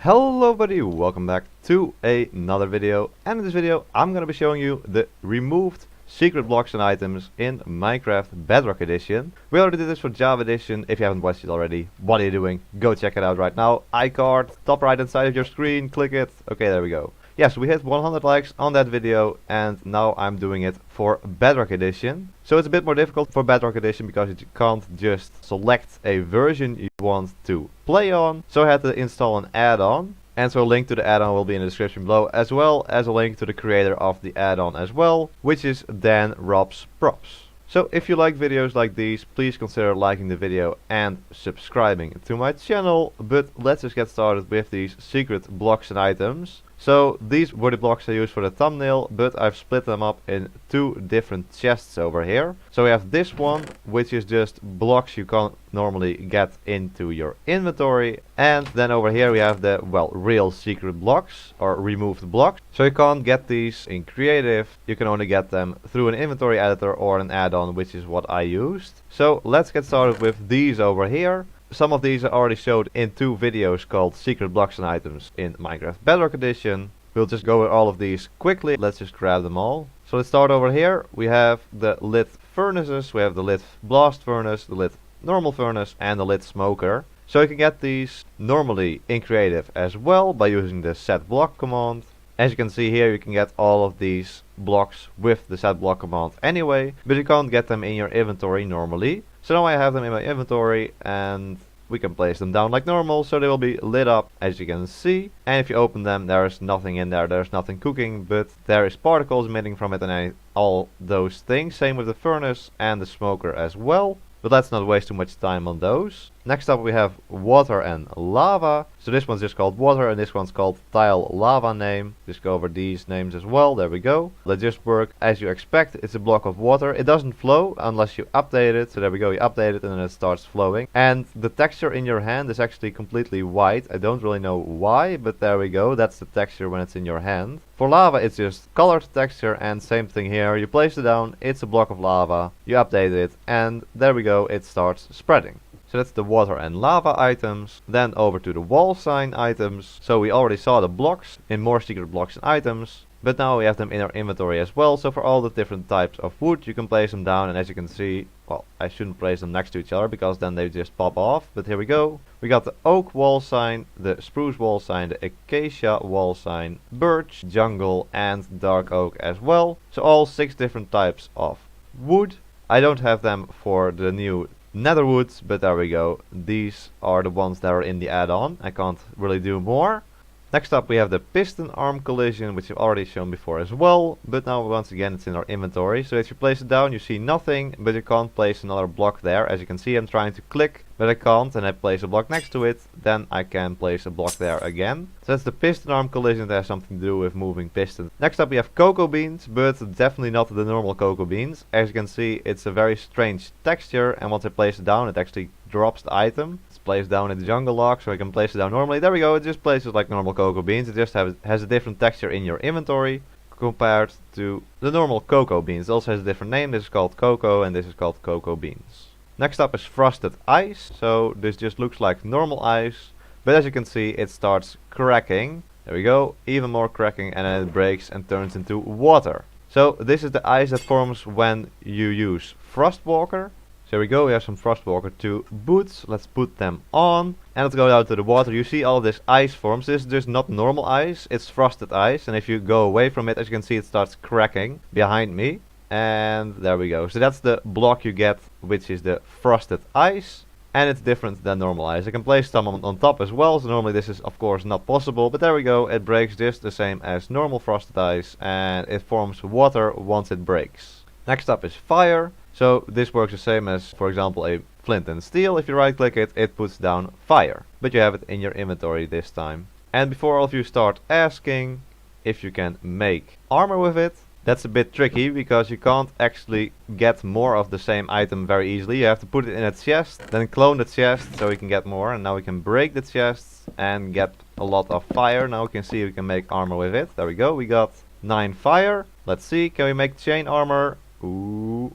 Hello buddy, welcome back to another video, and in this video I'm gonna be showing you the removed secret blocks and items in Minecraft Bedrock Edition. We already did this for Java Edition. If you haven't watched it already, what are you doing? Go check it out right now. iCard, top right hand side of your screen, click it. Okay, there we go. Yes, we hit 100 likes on that video, and now I'm doing it for Bedrock Edition. So it's a bit more difficult for Bedrock Edition because you can't just select a version you want to play on. So I had to install an add-on, and so a link to the add-on will be in the description below, as well as a link to the creator of the add-on as well, which is Dan Rob's Props. So if you like videos like these, please consider liking the video and subscribing to my channel. But let's just get started with these secret blocks and items. So these were the blocks I used for the thumbnail, but I've split them up in two different chests over here. So we have this one, which is just blocks you can't normally get into your inventory. And then over here we have the, well, real secret blocks, or removed blocks. So you can't get these in creative, you can only get them through an inventory editor or an add-on, which is what I used. So let's get started with these over here. Some of these I already showed in two videos called Secret Blocks and Items in Minecraft Bedrock Edition. We'll just go with all of these quickly. Let's just grab them all. So let's start over here. We have the lit furnaces, we have the lit blast furnace, the lit normal furnace, and the lit smoker. So you can get these normally in creative as well by using the set block command. As you can see here, you can get all of these blocks with the set block command anyway, but you can't get them in your inventory normally. So now I have them in my inventory, and we can place them down like normal, so they will be lit up, as you can see. And if you open them, there is nothing in there, there's nothing cooking, but there is particles emitting from it and all those things. Same with the furnace and the smoker as well. But let's not waste too much time on those. Next up we have water and lava. So this one's just called water and this one's called tile lava name. Just go over these names as well. There we go. Let's just work as you expect. It's a block of water. It doesn't flow unless you update it. So there we go. You update it and then it starts flowing. And the texture in your hand is actually completely white. I don't really know why, but there we go. That's the texture when it's in your hand. For lava it's just colored texture, and same thing here. You place it down, it's a block of lava. You update it and there we go. It starts spreading. So that's the water and lava items. Then over to the wall sign items. So we already saw the blocks in more secret blocks and items, but now we have them in our inventory as well. So for all the different types of wood, you can place them down, and as you can see, well, I shouldn't place them next to each other because then they just pop off, but here we go. We got the oak wall sign, the spruce wall sign, the acacia wall sign, birch, jungle, and dark oak as well. So all 6 different types of wood. I don't have them for the new nether woods, but there we go. These are the ones that are in the add-on. I can't really do more. Next up we have the Piston Arm Collision, which I've already shown before as well, but now once again it's in our inventory. So if you place it down, you see nothing, but you can't place another block there. As you can see, I'm trying to click, but I can't, and I place a block next to it, then I can place a block there again. So that's the Piston Arm Collision. That has something to do with moving pistons. Next up we have cocoa beans, but definitely not the normal cocoa beans. As you can see, it's a very strange texture, and once I place it down, it actually drops the item. It's placed down in the jungle log, so I can place it down normally. There we go. It just places like normal cocoa beans. It just has a different texture in your inventory compared to the normal cocoa beans. It also has a different name. This is called cocoa and this is called cocoa beans. Next up is frosted ice. So this just looks like normal ice, but as you can see, it starts cracking. There we go. Even more cracking, and then it breaks and turns into water. So this is the ice that forms when you use Frostwalker. So here we go, we have some Frostwalker 2 boots. Let's put them on. And let's go down to the water. You see all this ice forms. This is just not normal ice, it's frosted ice. And if you go away from it, as you can see, it starts cracking behind me. And there we go. So that's the block you get, which is the frosted ice. And it's different than normal ice. I can place some on top as well. So normally this is of course not possible. But there we go, it breaks just the same as normal frosted ice. And it forms water once it breaks. Next up is fire. So this works the same as, for example, a flint and steel. If you right click it, it puts down fire. But you have it in your inventory this time. And before all of you start asking if you can make armor with it, that's a bit tricky because you can't actually get more of the same item very easily. You have to put it in a chest, then clone the chest so we can get more. And now we can break the chests and get a lot of fire. Now we can see we can make armor with it. There we go, we got 9 fire. Let's see, can we make chain armor? Ooh.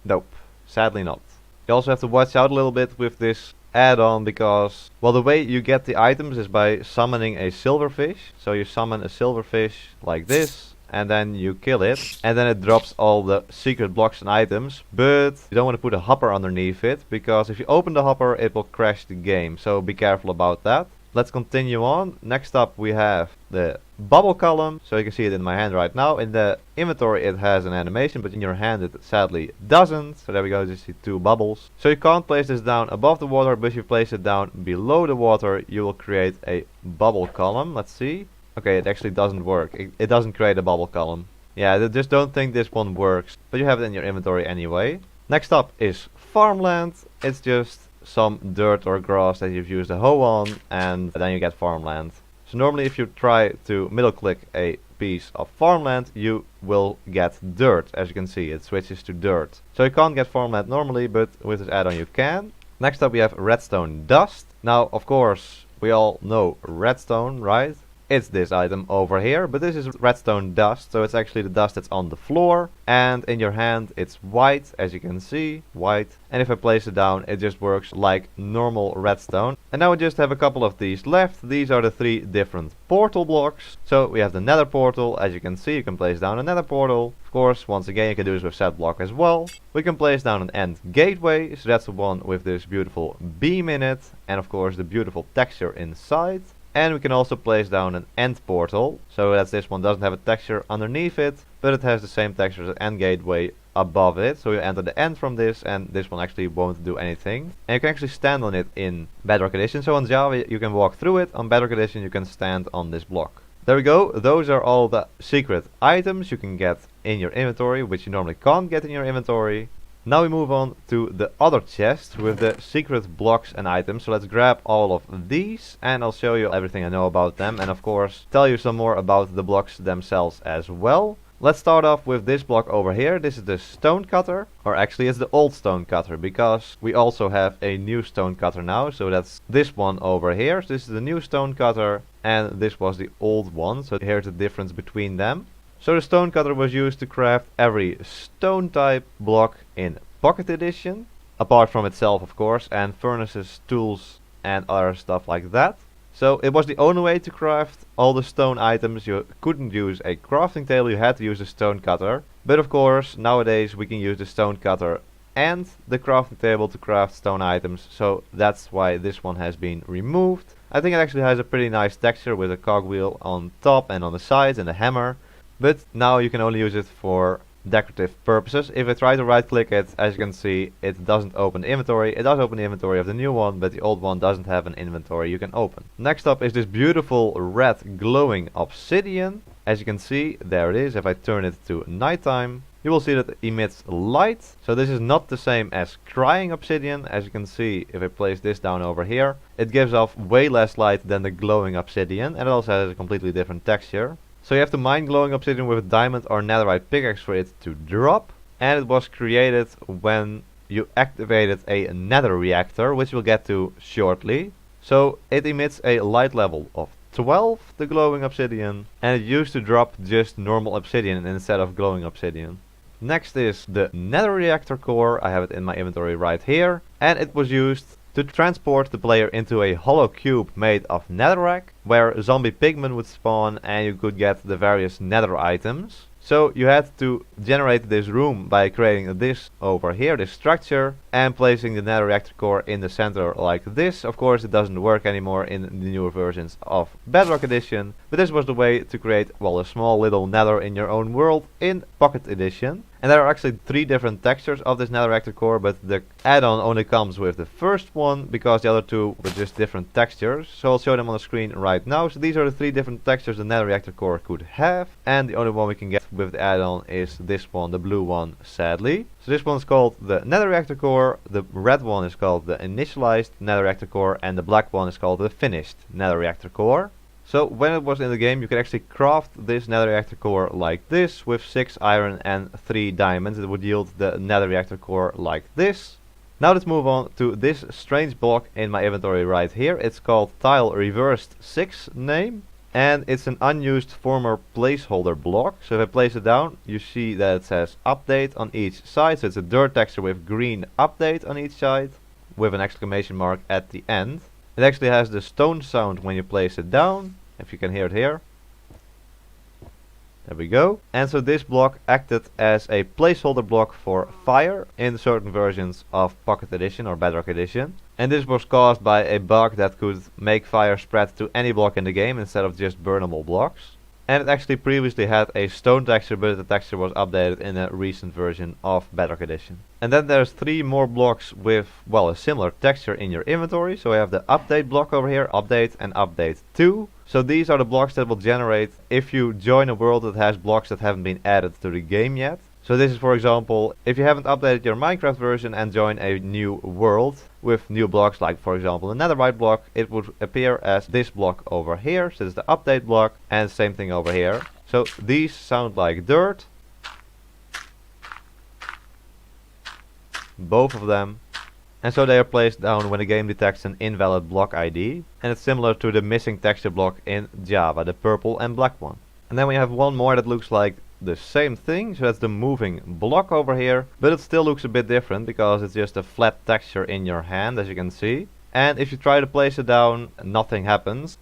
Nope, sadly not. You also have to watch out a little bit with this add-on because, well, the way you get the items is by summoning a silverfish. So you summon a silverfish like this, and then you kill it, and then it drops all the secret blocks and items. But you don't want to put a hopper underneath it, because if you open the hopper it will crash the game, so be careful about that. Let's continue on. Next up we have the bubble column. So you can see it in my hand right now. In the inventory it has an animation, but in your hand it sadly doesn't. So there we go, you see 2 bubbles. So you can't place this down above the water, but if you place it down below the water you will create a bubble column. Let's see. Okay, it actually doesn't work. It doesn't create a bubble column. Yeah, I just don't think this one works, but you have it in your inventory anyway. Next up is farmland. It's just some dirt or grass that you've used a hoe on, and then you get farmland. So normally if you try to middle click a piece of farmland you will get dirt. As you can see, it switches to dirt. So you can't get farmland normally, but with this add-on you can. Next up we have redstone dust. Now of course we all know redstone, right? It's this item over here, but this is redstone dust, so it's actually the dust that's on the floor, and in your hand it's white, as you can see, white, and if I place it down it just works like normal redstone. And now we just have a couple of these left. These are the 3 different portal blocks. So we have the Nether Portal. As you can see, you can place down a Nether Portal. Of course, once again you can do this with set block as well. We can place down an end gateway, so that's the one with this beautiful beam in it, and of course the beautiful texture inside. And we can also place down an end portal, so that this one doesn't have a texture underneath it, but it has the same texture as an end gateway above it. So you enter the end from this, and this one actually won't do anything. And you can actually stand on it in Bedrock Edition. So on Java you can walk through it, on Bedrock Edition you can stand on this block. There we go, those are all the secret items you can get in your inventory, which you normally can't get in your inventory. Now we move on to the other chest with the secret blocks and items. So let's grab all of these and I'll show you everything I know about them, and of course tell you some more about the blocks themselves as well. Let's start off with this block over here. This is the Stonecutter, or actually it's the old Stonecutter, because we also have a new Stonecutter now. So that's this one over here. So this is the new Stonecutter and this was the old one. So here's the difference between them. So the Stonecutter was used to craft every stone type block in Pocket Edition, apart from itself of course, and furnaces, tools and other stuff like that. So it was the only way to craft all the stone items. You couldn't use a crafting table, you had to use a Stonecutter. But of course nowadays we can use the Stonecutter and the crafting table to craft stone items, so that's why this one has been removed. I think it actually has a pretty nice texture with a cogwheel on top and on the sides and a hammer. But now you can only use it for decorative purposes. If I try to right click it, as you can see, it doesn't open the inventory. It does open the inventory of the new one, but the old one doesn't have an inventory you can open. Next up is this beautiful red glowing obsidian. As you can see, there it is. If I turn it to nighttime, you will see that it emits light. So this is not the same as crying obsidian. As you can see, if I place this down over here, it gives off way less light than the glowing obsidian, and it also has a completely different texture. So you have to mine glowing obsidian with a diamond or netherite pickaxe for it to drop. And it was created when you activated a nether reactor, which we'll get to shortly. So it emits a light level of 12, the glowing obsidian, and it used to drop just normal obsidian instead of glowing obsidian. Next is the nether reactor core. I have it in my inventory right here, and it was used to transport the player into a hollow cube made of netherrack, where zombie pigmen would spawn and you could get the various nether items. So you had to generate this room by creating this over here, this structure, and placing the nether reactor core in the center like this. Of course it doesn't work anymore in the newer versions of Bedrock Edition, but this was the way to create, well, a small little nether in your own world in Pocket Edition. And there are actually 3 different textures of this nether reactor core, but the add-on only comes with the first one, because the other 2 were just different textures. So I'll show them on the screen right now. So these are the 3 different textures the nether reactor core could have, and the only one we can get with the add-on is this one, the blue one, sadly. So this one is called the nether reactor core, the red one is called the initialized nether reactor core, and the black one is called the finished nether reactor core. So when it was in the game, you could actually craft this nether reactor core like this with 6 iron and 3 diamonds. It would yield the nether reactor core like this. Now let's move on to this strange block in my inventory right here. It's called tile reversed 6 name, and it's an unused former placeholder block. So if I place it down, you see that it says update on each side. So it's a dirt texture with green update on each side. with an exclamation mark at the end. It actually has the stone sound when you place it down, if you can hear it here. There we go. And so this block acted as a placeholder block for fire in certain versions of Pocket Edition or Bedrock Edition. And this was caused by a bug that could make fire spread to any block in the game instead of just burnable blocks. And it actually previously had a stone texture, but the texture was updated in a recent version of Bedrock Edition. And then there's 3 more blocks with, well, a similar texture in your inventory. So we have the update block over here, update and update 2. So these are the blocks that will generate if you join a world that has blocks that haven't been added to the game yet. So this is, for example, if you haven't updated your Minecraft version and join a new world with new blocks, like for example the netherite block, it would appear as this block over here. So this is the update block, and same thing over here. So these sound like dirt, both of them. And so they are placed down when the game detects an invalid block ID. And it's similar to the missing texture block in Java, the purple and black one. And then we have one more that looks like the same thing, so that's the moving block over here, but it still looks a bit different because it's just a flat texture in your hand, as you can see. And if you try to place it down, nothing happens.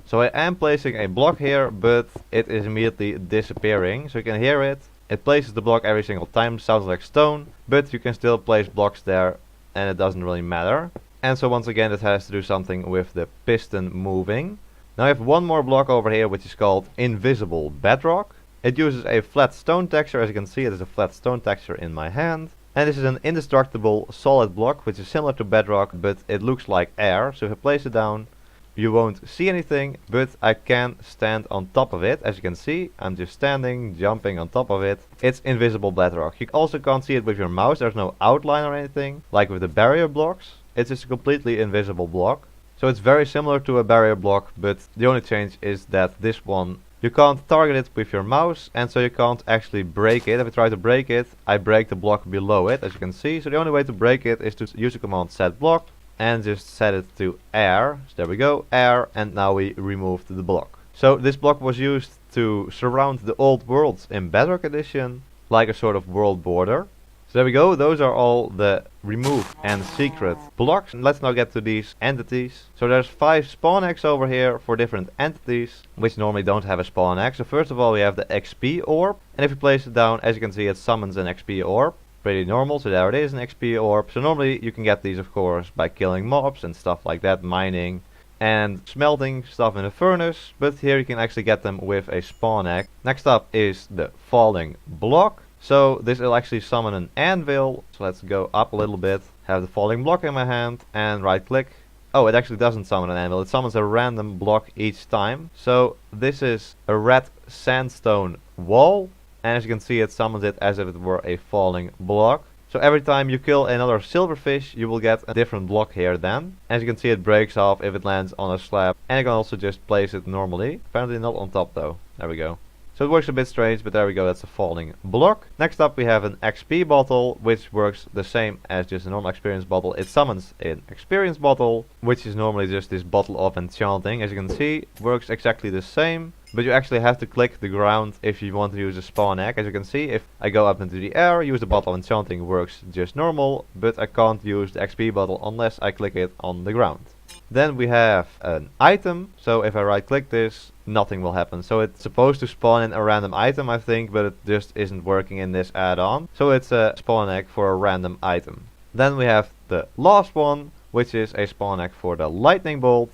So I am placing a block here, but it is immediately disappearing, so you can hear it. It places the block every single time, sounds like stone, but you can still place blocks there and it doesn't really matter. And so once again it has to do something with the piston moving. Now I have one more block over here which is called Invisible Bedrock. It uses a flat stone texture, as you can see it is a flat stone texture in my hand. And this is an indestructible solid block which is similar to Bedrock, but it looks like air. So if I place it down, you won't see anything, but I can stand on top of it. As you can see, I'm just standing, jumping on top of it. It's invisible Bedrock. You also can't see it with your mouse, there's no outline or anything, like with the barrier blocks. It's just a completely invisible block. So it's very similar to a barrier block, but the only change is that this one, you can't target it with your mouse, and so you can't actually break it. If I try to break it, I break the block below it, as you can see. So the only way to break it is to use the command set block and just set it to air. So there we go, air, and now we removed the block. So this block was used to surround the old worlds in Bedrock Edition, like a sort of world border. So there we go, those are all the remove and secret blocks. And let's now get to these entities. So there's 5 spawn eggs over here for different entities, which normally don't have a spawn egg. So first of all we have the XP orb, and if you place it down, as you can see, it summons an XP orb. Pretty normal, so there it is, an XP orb. So normally you can get these, of course, by killing mobs and stuff like that, mining and smelting stuff in a furnace, but here you can actually get them with a spawn egg. Next up is the falling block. So this will actually summon an anvil. So let's go up a little bit, have the falling block in my hand and right click. Oh, it actually doesn't summon an anvil, it summons a random block each time. So this is a red sandstone wall, and as you can see it summons it as if it were a falling block. So every time you kill another silverfish, you will get a different block here then. As you can see, it breaks off if it lands on a slab, and you can also just place it normally. Apparently not on top though. There we go. So it works a bit strange, but there we go, that's a falling block. Next up we have an XP bottle, which works the same as just a normal experience bottle. It summons an experience bottle, which is normally just this bottle of enchanting. As you can see, works exactly the same, but you actually have to click the ground if you want to use a spawn egg. As you can see, if I go up into the air, use the bottle of enchanting, works just normal, but I can't use the XP bottle unless I click it on the ground. Then we have an item, so if I right click this, nothing will happen. So it's supposed to spawn in a random item, I think, but it just isn't working in this add-on. So it's a spawn egg for a random item. Then we have the last one, which is a spawn egg for the lightning bolt.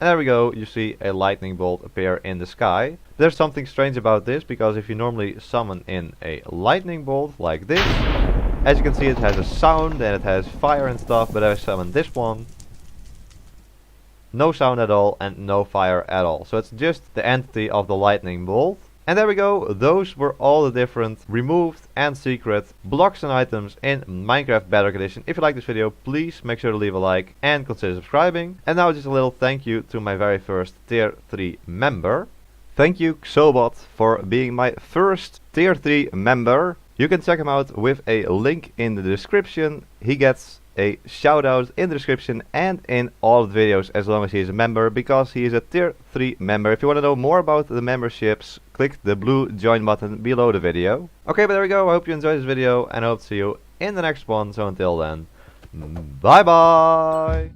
And there we go, you see a lightning bolt appear in the sky. There's something strange about this, because if you normally summon in a lightning bolt like this, as you can see it has a sound and it has fire and stuff, but I summon this one. No sound at all and no fire at all. So it's just the entity of the lightning bolt. And there we go, those were all the different removed and secret blocks and items in Minecraft Bedrock Edition. If you like this video, please make sure to leave a like and consider subscribing. And now just a little thank you to my very first tier 3 member. Thank you Xobot for being my first tier 3 member. You can check him out with a link in the description. He gets a shout out in the description and in all the videos as long as he is a member, because he is a tier 3 member. If you want to know more about the memberships, click the blue join button below the video. Okay, but there we go, I hope you enjoyed this video and I hope to see you in the next one. So until then, Bye bye.